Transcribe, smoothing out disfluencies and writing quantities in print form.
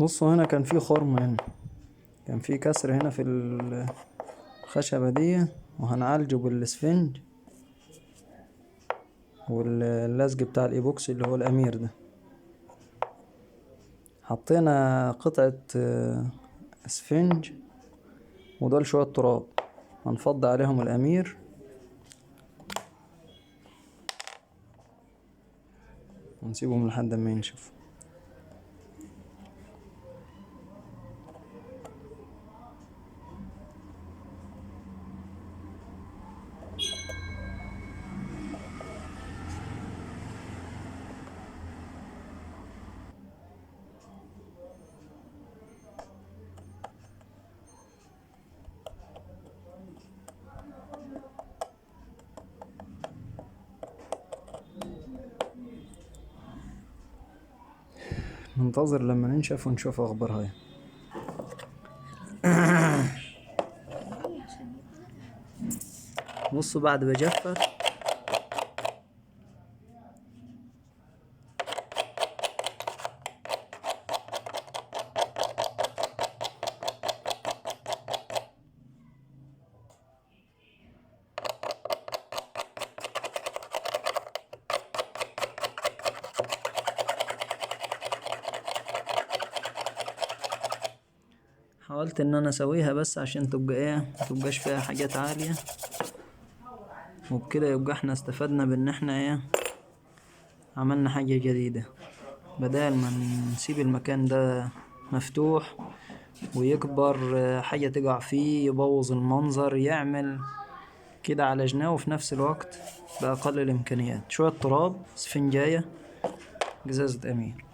بصوا هنا كان في خرم، هنا كان في كسر هنا في الخشبة دي، وهنعالجه بالاسفنج واللزج بتاع الايبوكسي اللي هو الامير ده. حطينا قطعة اسفنج ودول شوية تراب، هنفضي عليهم الامير ونسيبهم لحد ما ينشف. ننتظر لما ننشف ونشوف اخبارها ايه. بصوا بعد ما جفت حاولت ان انا اسويها بس عشان تبقى ايه، متبقاش فيها حاجات عالية، وبكده يبقى احنا استفدنا بان احنا ايه، عملنا حاجة جديدة، بدل ما نسيب المكان ده مفتوح ويكبر حاجة تقع فيه يبوظ المنظر، يعمل كده على جناه، وفي نفس الوقت بأقل الإمكانيات. شوية تراب، اسفنجاية، جزازة أمير.